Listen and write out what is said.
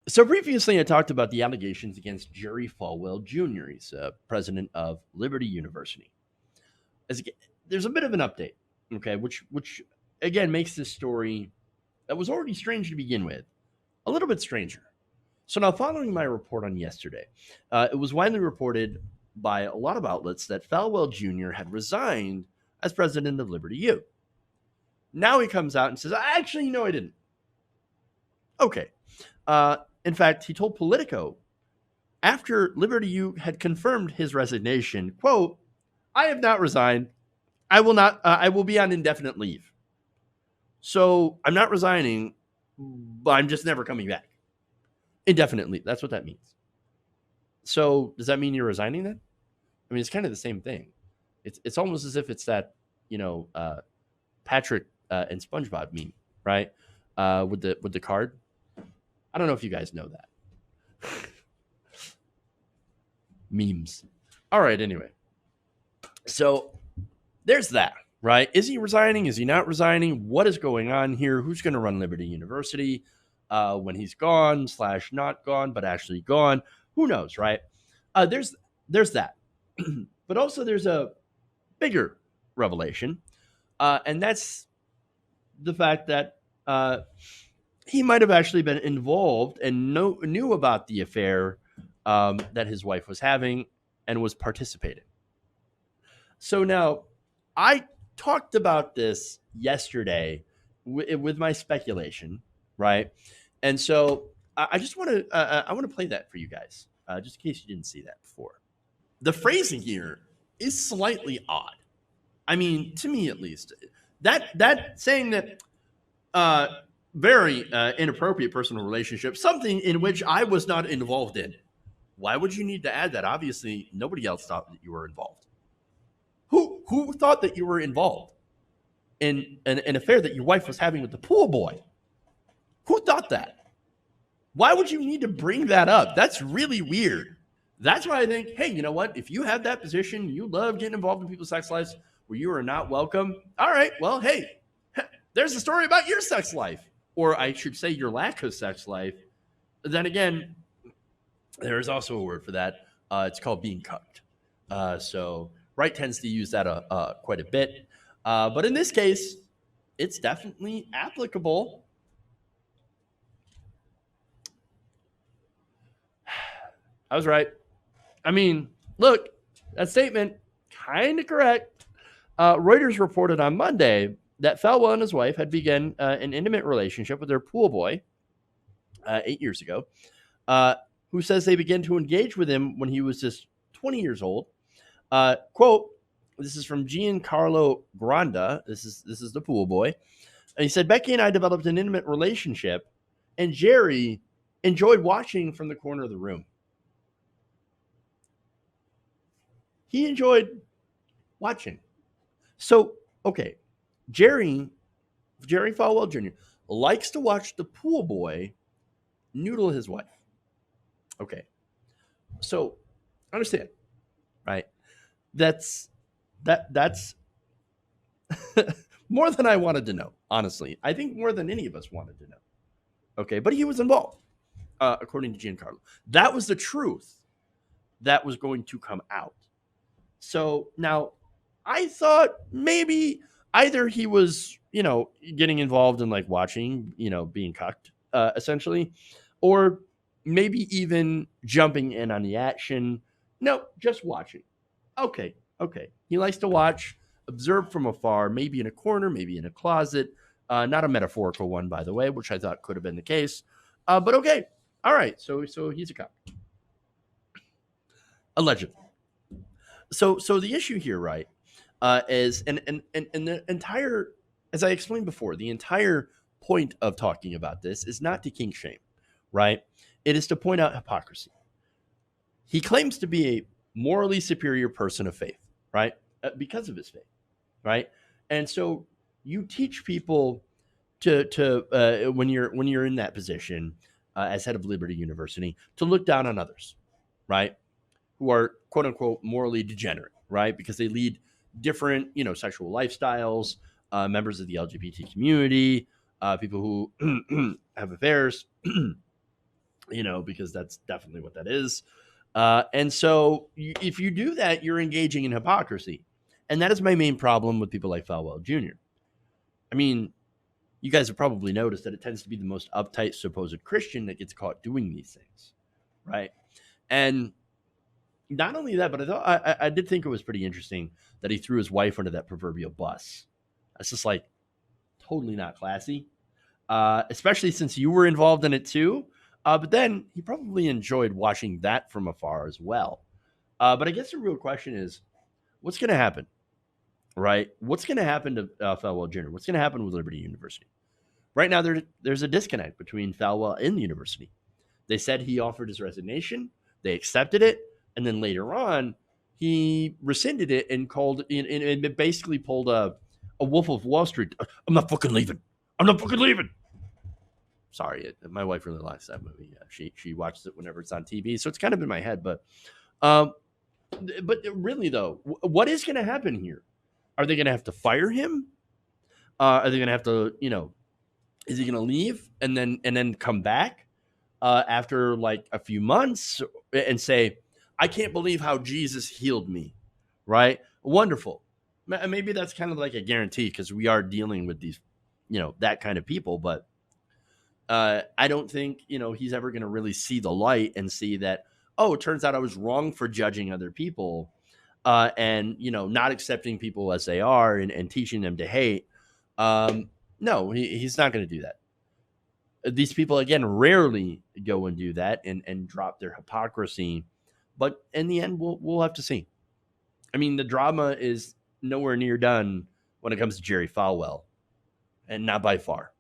So previously, I talked about the allegations against Jerry Falwell Jr. He's president of Liberty University. As, there's a bit of an update, okay, which again makes this story that was already strange to begin with a little bit stranger. So now, following my report on yesterday, it was widely reported by a lot of outlets that Falwell Jr. had resigned as president of Liberty U. Now he comes out and says, "Actually, no, I didn't." Okay. In fact, he told Politico after Liberty U had confirmed his resignation, quote, "I have not resigned. I will not. I will be on indefinite leave. So I'm not resigning, but I'm just never coming back indefinitely." That's what that means. So does that mean you're resigning then? I mean, it's kind of the same thing. It's almost as if it's that Patrick and SpongeBob meme, right? With the card. I don't know if you guys know that. Memes. All right. Anyway, so there's that, right? Is he resigning? Is he not resigning? What is going on here? Who's going to run Liberty University when he's gone / not gone, but actually gone? Who knows, right? There's that, but also there's a bigger revelation, and that's the fact that he might have actually been involved and knew about the affair that his wife was having and was participating. So now, I talked about this yesterday with my speculation, right? And so I just want to I want to play that for you guys, just in case you didn't see that before. The phrasing here is slightly odd. I mean, to me at least, that saying that very inappropriate personal relationship, something in which I was not involved in. Why would you need to add that? Obviously, nobody else thought that you were involved. Who thought that you were involved in an affair that your wife was having with the pool boy? Who thought that? Why would you need to bring that up? That's really weird. That's why I think, hey, you know what? If you have that position, you love getting involved in people's sex lives where you are not welcome. All right, well, hey, there's a story about your sex life, or I should say your lack of sex life. Then again, there is also a word for that. It's called being cucked. So Wright tends to use that quite a bit. But in this case, it's definitely applicable. I was right. I mean, look, that statement, kind of correct. Reuters reported on Monday that Falwell and his wife had begun an intimate relationship with their pool boy 8 years ago, who says they began to engage with him when he was just 20 years old. Quote, this is from Giancarlo Granda. This is the pool boy. And he said, "Becky and I developed an intimate relationship, and Jerry enjoyed watching from the corner of the room." He enjoyed watching. So, okay, Jerry Falwell Jr. likes to watch the pool boy noodle his wife. Okay, so understand, right? That's more than I wanted to know. Honestly, I think more than any of us wanted to know. Okay, but he was involved, according to Giancarlo. That was the truth that was going to come out. So now, I thought maybe either he was, getting involved in like watching, being cucked, essentially, or maybe even jumping in on the action. No, just watching. Okay. He likes to watch, observe from afar, maybe in a corner, maybe in a closet. Not a metaphorical one, by the way, which I thought could have been the case. But okay. All right. So he's a cop. Allegedly. So the issue here, right, is and the entire, as I explained before, the entire point of talking about this is not to kink shame, right? It is to point out hypocrisy. He claims to be a morally superior person of faith, right? Because of his faith, right? And so you teach people to when you're in that position as head of Liberty University to look down on others, right? Who are quote unquote morally degenerate, right? Because they lead different, sexual lifestyles, members of the LGBT community, people who have affairs, because that's definitely what that is. And so if you do that, you're engaging in hypocrisy. And that is my main problem with people like Falwell Jr. I mean, you guys have probably noticed that it tends to be the most uptight supposed Christian that gets caught doing these things, right? And not only that, but I did think it was pretty interesting that he threw his wife under that proverbial bus. That's just like totally not classy, especially since you were involved in it too. But then he probably enjoyed watching that from afar as well. But I guess the real question is, what's going to happen, right? What's going to happen to Falwell Jr.? What's going to happen with Liberty University? Right now, there's a disconnect between Falwell and the university. They said he offered his resignation. They accepted it. And then later on, he rescinded it and and basically pulled a Wolf of Wall Street. I'm not fucking leaving. I'm not fucking leaving. Sorry, my wife really likes that movie. She watches it whenever it's on TV, so it's kind of in my head. Um, but really though, what is going to happen here? Are they going to have to fire him? Are they going to have to, is he going to leave and then come back after like a few months and say, I can't believe how Jesus healed me, right? Wonderful. Maybe that's kind of like a guarantee because we are dealing with these, that kind of people. But I don't think, he's ever going to really see the light and see that, oh, it turns out I was wrong for judging other people and, not accepting people as they are and teaching them to hate. No, he's not going to do that. These people, again, rarely go and do that and drop their hypocrisy. But in the end, we'll have to see. I mean, the drama is nowhere near done when it comes to Jerry Falwell, and not by far.